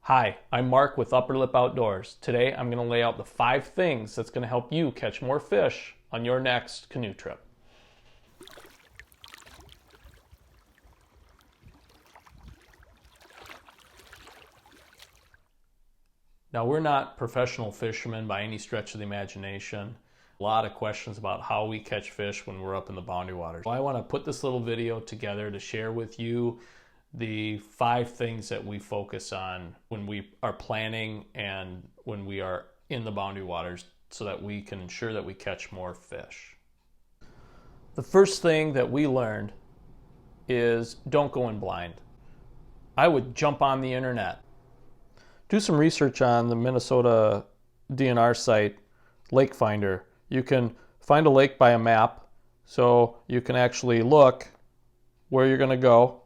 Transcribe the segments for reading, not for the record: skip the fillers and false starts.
Hi, I'm Mark with Upper Lip Outdoors. Today I'm going to lay out the 5 things that's going to help you catch more fish on your next canoe trip. Now, we're not professional fishermen by any stretch of the imagination. A lot of questions about how we catch fish when we're up in the boundary waters. So I want to put this little video together to share with you the 5 things that we focus on when we are planning and when we are in the boundary waters so that we can ensure that we catch more fish. The first thing that we learned is don't go in blind. I would jump on the internet. Do some research on the Minnesota DNR site, Lake Finder. You can find a lake by a map, so you can actually look where you're going to go,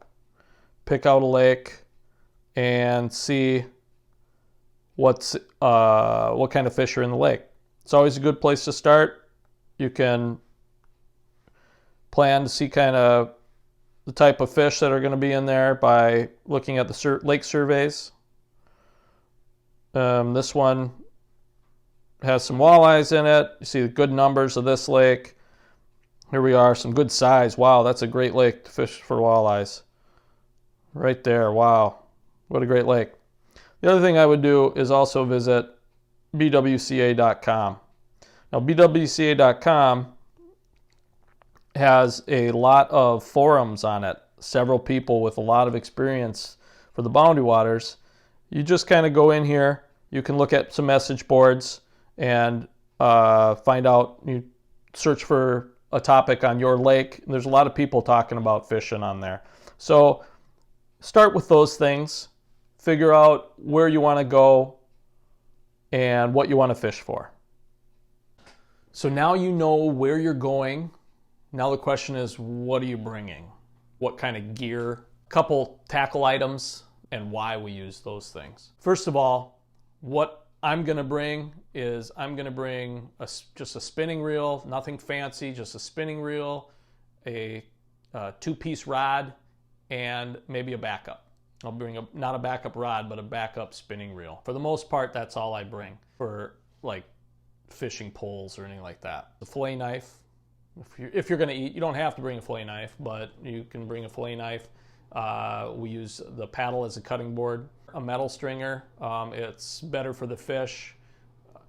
pick out a lake, and see what kind of fish are in the lake. It's always a good place to start. You can plan to see kind of the type of fish that are going to be in there by looking at the lake surveys. This one has some walleyes in it. You see the good numbers of this lake. Here we are, some good size. Wow, that's a great lake to fish for walleyes. Right there, wow. What a great lake. The other thing I would do is also visit bwca.com. Now, bwca.com has a lot of forums on it. Several people with a lot of experience for the boundary waters. You just kind of go in here, you can look at some message boards and find out, you search for a topic on your lake. There's a lot of people talking about fishing on there. So start with those things, figure out where you want to go and what you want to fish for. So now you know where you're going. Now the question is, what are you bringing? What kind of gear? A couple tackle items and why we use those things. First of all, what I'm going to bring is just a spinning reel, nothing fancy, just a spinning reel, a 2-piece rod, and maybe a backup. I'll bring not a backup rod, but a backup spinning reel. For the most part, that's all I bring for like fishing poles or anything like that. The fillet knife, if you're going to eat, you don't have to bring a fillet knife, but you can bring a fillet knife. We use the paddle as a cutting board. A metal stringer, it's better for the fish,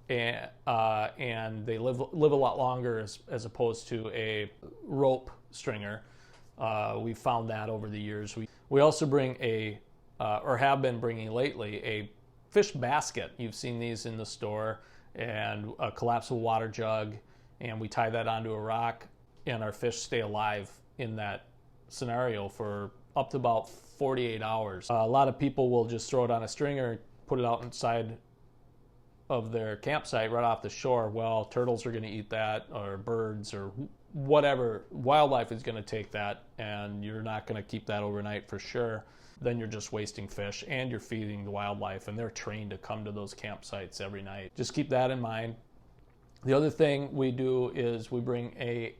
and they live a lot longer as opposed to a rope stringer. We've found that over the years. We also bring or have been bringing lately, a fish basket. You've seen these in the store, and a collapsible water jug, and we tie that onto a rock, and our fish stay alive in that scenario for up to about 48 hours. A lot of people will just throw it on a stringer and put it out inside of their campsite right off the shore. Well, turtles are going to eat that, or birds, or whatever. Wildlife is going to take that, and you're not going to keep that overnight for sure. Then you're just wasting fish, and you're feeding the wildlife, and they're trained to come to those campsites every night. Just keep that in mind. The other thing we do is we bring a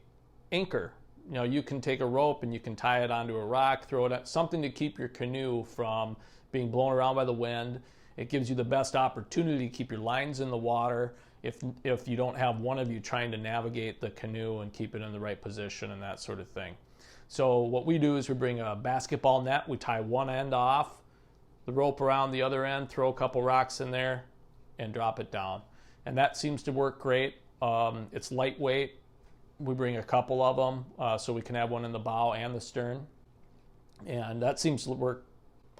anchor. You know, you can take a rope and you can tie it onto a rock, throw it at something to keep your canoe from being blown around by the wind. It gives you the best opportunity to keep your lines in the water if you don't have one of you trying to navigate the canoe and keep it in the right position and that sort of thing. So what we do is we bring a basketball net, we tie one end off, the rope around the other end, throw a couple rocks in there, and drop it down. And that seems to work great. It's lightweight. We bring a couple of them so we can have one in the bow and the stern. And that seems to work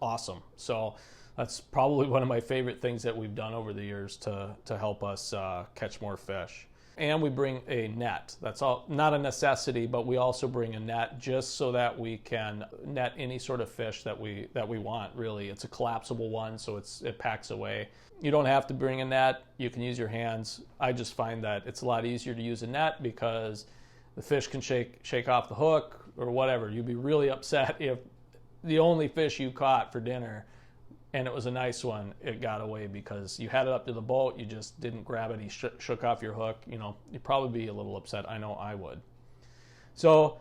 awesome. So that's probably one of my favorite things that we've done over the years to help us catch more fish. And we bring a net. That's all, not a necessity, but we also bring a net just so that we can net any sort of fish that we want, really. It's a collapsible one, so it packs away. You don't have to bring a net. You can use your hands. I just find that it's a lot easier to use a net because the fish can shake off the hook or whatever. You'd be really upset if the only fish you caught for dinner, and it was a nice one, it got away because you had it up to the boat, you just didn't grab it, he shook off your hook. You know, you'd probably be a little upset. I know I would. So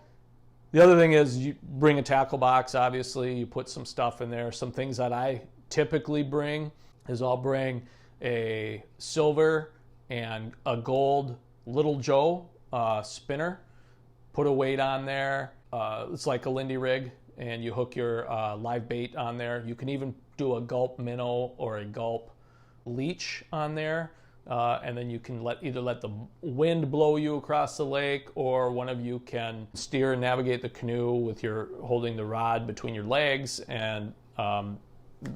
the other thing is you bring a tackle box, obviously. You put some stuff in there. Some things that I typically bring is I'll bring a silver and a gold Little Joe spinner, put a weight on there. It's like a Lindy rig, and you hook your live bait on there. You can even do a gulp minnow or a gulp leech on there, and then you can either let the wind blow you across the lake, or one of you can steer and navigate the canoe with your holding the rod between your legs, and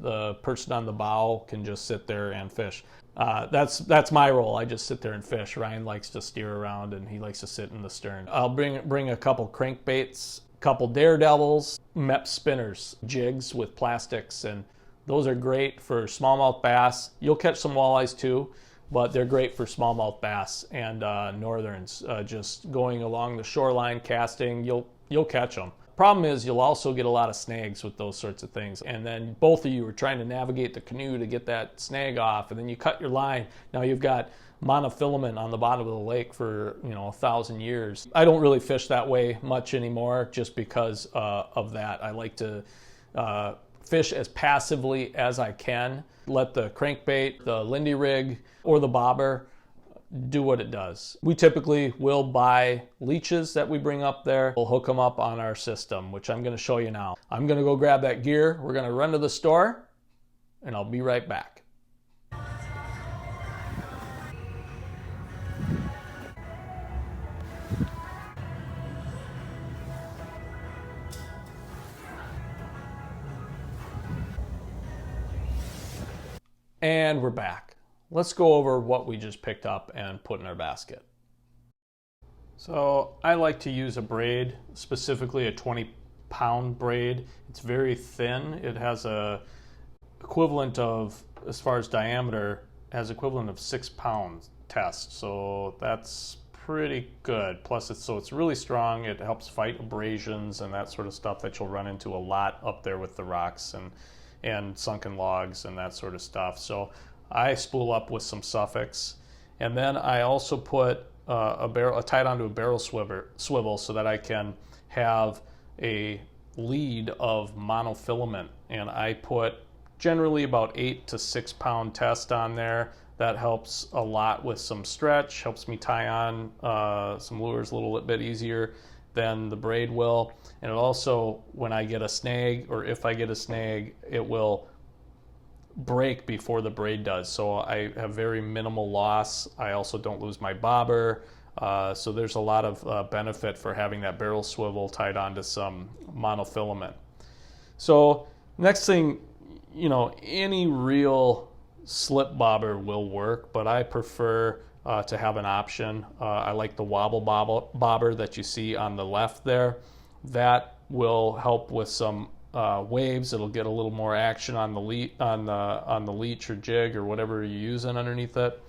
the person on the bow can just sit there and fish. That's my role. I just sit there and fish. Ryan likes to steer around, and he likes to sit in the stern. I'll bring a couple crankbaits, a couple daredevils, MEP spinners, jigs with plastics, and those are great for smallmouth bass. You'll catch some walleyes too, but they're great for smallmouth bass and northerns. Just going along the shoreline casting, you'll catch them. Problem is, you'll also get a lot of snags with those sorts of things, and then both of you are trying to navigate the canoe to get that snag off, and then you cut your line. Now you've got monofilament on the bottom of the lake for 1,000 years. I don't really fish that way much anymore, just because of that. I like to fish as passively as I can. Let the crankbait, the Lindy rig, or the bobber do what it does. We typically will buy leeches that we bring up there. We'll hook them up on our system, which I'm going to show you now. I'm going to go grab that gear. We're going to run to the store, and I'll be right back. And we're back. Let's go over what we just picked up and put in our basket. So I like to use a braid, specifically a 20-pound braid. It's very thin. It has a equivalent of, as far as diameter, has equivalent of 6 pounds test. So that's pretty good. Plus it's really strong. It helps fight abrasions and that sort of stuff that you'll run into a lot up there with the rocks and sunken logs and that sort of stuff. So I spool up with some Suffix, and then I also put tie it onto a barrel swivel so that I can have a lead of monofilament, and I put generally about 8 to 6 pound test on there. That helps a lot with some stretch, helps me tie on some lures a little bit easier than the braid will, and it also, when I get a snag, or if I get a snag, it will break before the braid does, so I have very minimal loss. I also don't lose my bobber, so there's a lot of benefit for having that barrel swivel tied onto some monofilament. So next thing, any real slip bobber will work, but I prefer to have an option. I like the wobble bobber that you see on the left there. That will help with some waves. It'll get a little more action on the leech or jig or whatever you're using underneath it.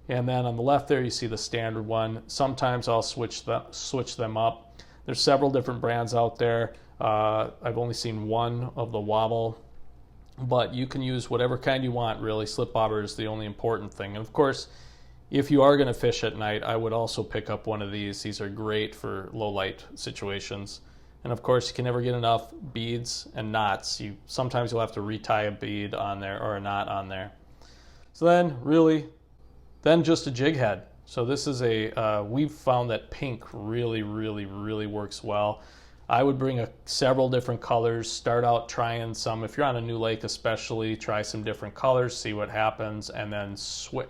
And then on the left there you see the standard one. Sometimes I'll switch them up. There's several different brands out there. I've only seen one of the wobble, but you can use whatever kind you want really. Slip bobber is the only important thing. And of course, if you are going to fish at night, I would also pick up one of these. These are great for low light situations. And of course, you can never get enough beads and knots. Sometimes you'll have to retie a bead on there or a knot on there. So then just a jig head. So this is we've found that pink really works well. I would bring several different colors, start out trying some. If you're on a new lake especially, try some different colors, see what happens, and then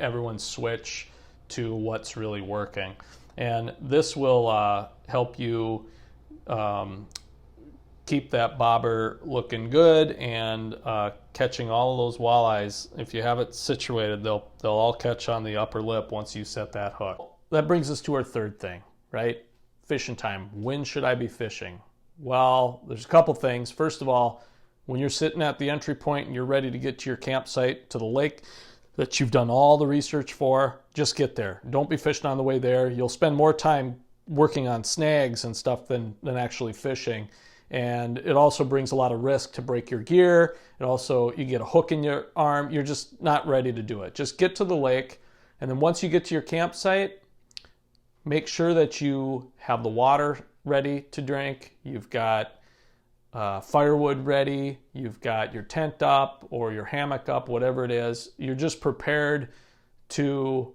everyone switch to what's really working. And this will help you keep that bobber looking good and catching all of those walleyes. If you have it situated, they'll all catch on the upper lip once you set that hook. That brings us to our third thing, right? Fishing time. When should I be fishing? Well, there's a couple things. First of all, when you're sitting at the entry point and you're ready to get to your campsite, to the lake that you've done all the research for, just get there. Don't be fishing on the way there. You'll spend more time working on snags and stuff than actually fishing. And it also brings a lot of risk to break your gear. It also, you get a hook in your arm. You're just not ready to do it. Just get to the lake. And then once you get to your campsite, make sure that you have the water ready to drink. You've got firewood ready, you've got your tent up or your hammock up, whatever it is. You're just prepared to,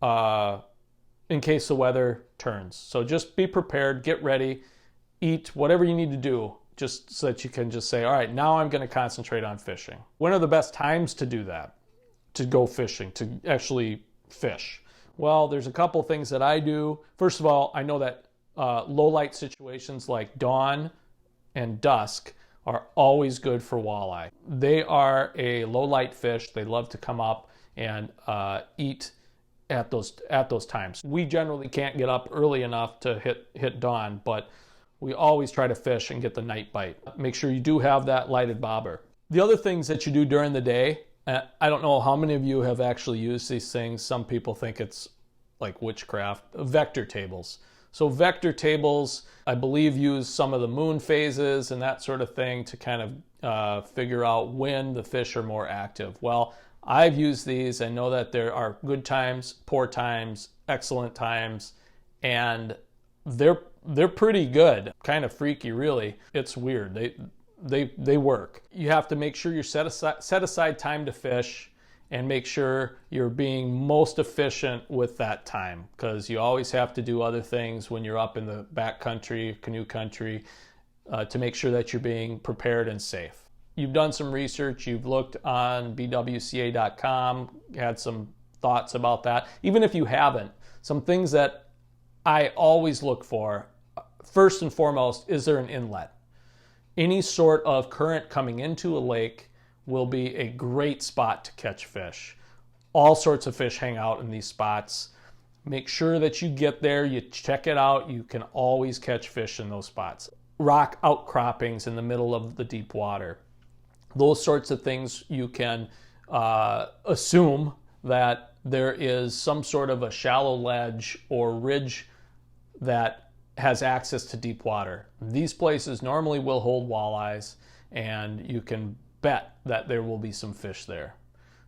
in case the weather turns. So just be prepared, get ready, eat whatever you need to do, just so that you can just say, all right, now I'm going to concentrate on fishing. When are the best times to do that? To go fishing, to actually fish? Well, there's a couple things that I do. First of all, I know that low light situations like dawn and dusk are always good for walleye. They are a low light fish. They love to come up and eat at those times. We generally can't get up early enough to hit dawn, but we always try to fish and get the night bite. Make sure you do have that lighted bobber. The other things that you do during the day, I don't know how many of you have actually used these things. Some people think it's like witchcraft. Vector tables. So vector tables, I believe, use some of the moon phases and that sort of thing to kind of figure out when the fish are more active. Well, I've used these. I know that there are good times, poor times, excellent times, and they're pretty good. Kind of freaky, really. It's weird. They work. You have to make sure you set aside time to fish and make sure you're being most efficient with that time, because you always have to do other things when you're up in the back country, canoe country, to make sure that you're being prepared and safe. You've done some research, you've looked on bwca.com, had some thoughts about that. Even if you haven't, some things that I always look for, first and foremost, is there an inlet? Any sort of current coming into a lake will be a great spot to catch fish. All sorts of fish hang out in these spots. Make sure that you get there, you check it out. You can always catch fish in those spots. Rock outcroppings in the middle of the deep water. Those sorts of things, you can assume that there is some sort of a shallow ledge or ridge that has access to deep water. These places normally will hold walleyes, and you can bet that there will be some fish there.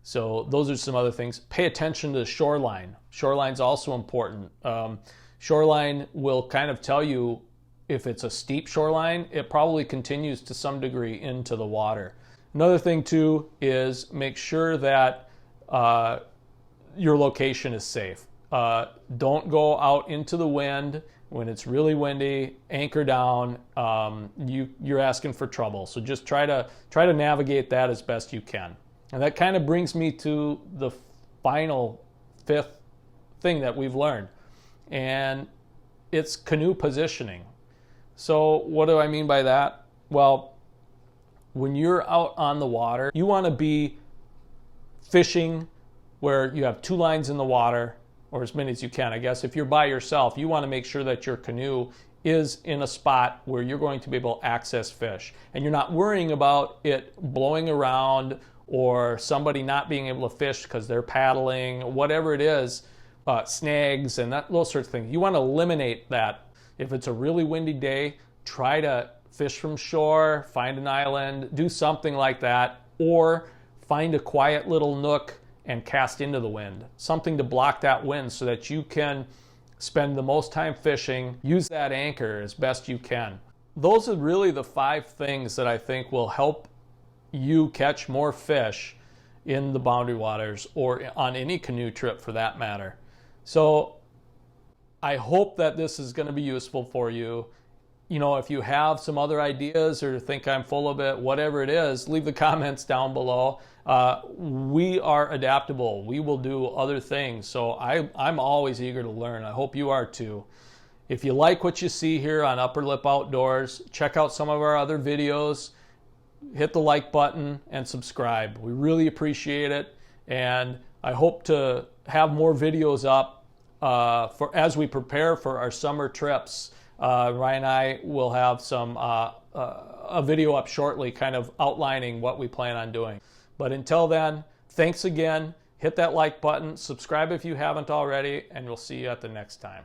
So those are some other things. Pay attention to the shoreline. Shoreline's also important. Shoreline will kind of tell you if it's a steep shoreline, it probably continues to some degree into the water. Another thing too is make sure that your location is safe. Don't go out into the wind when it's really windy. Anchor down. You're asking for trouble. So just try to navigate that as best you can. And that kind of brings me to the final fifth thing that we've learned, and it's canoe positioning. So what do I mean by that? Well, when you're out on the water, you want to be fishing where you have two lines in the water, or as many as you can. I guess if you're by yourself, you want to make sure that your canoe is in a spot where you're going to be able to access fish, and you're not worrying about it blowing around or somebody not being able to fish because they're paddling, whatever it is, snags and those sorts of things. You want to eliminate that. If it's a really windy day, try to fish from shore, find an island, do something like that, or find a quiet little nook and cast into the wind. Something to block that wind so that you can spend the most time fishing, use that anchor as best you can. Those are really the 5 things that I think will help you catch more fish in the boundary waters or on any canoe trip for that matter. So I hope that this is going to be useful for you. You know, if you have some other ideas or think I'm full of it, whatever it is, leave the comments down below. We are adaptable. We will do other things. So I'm always eager to learn. I hope you are too. If you like what you see here on Upper Lip Outdoors, check out some of our other videos. Hit the like button and subscribe. We really appreciate it. And I hope to have more videos up as we prepare for our summer trips. Ryan and I will have a video up shortly kind of outlining what we plan on doing. But until then, thanks again. Hit that like button, subscribe if you haven't already, and we'll see you at the next time.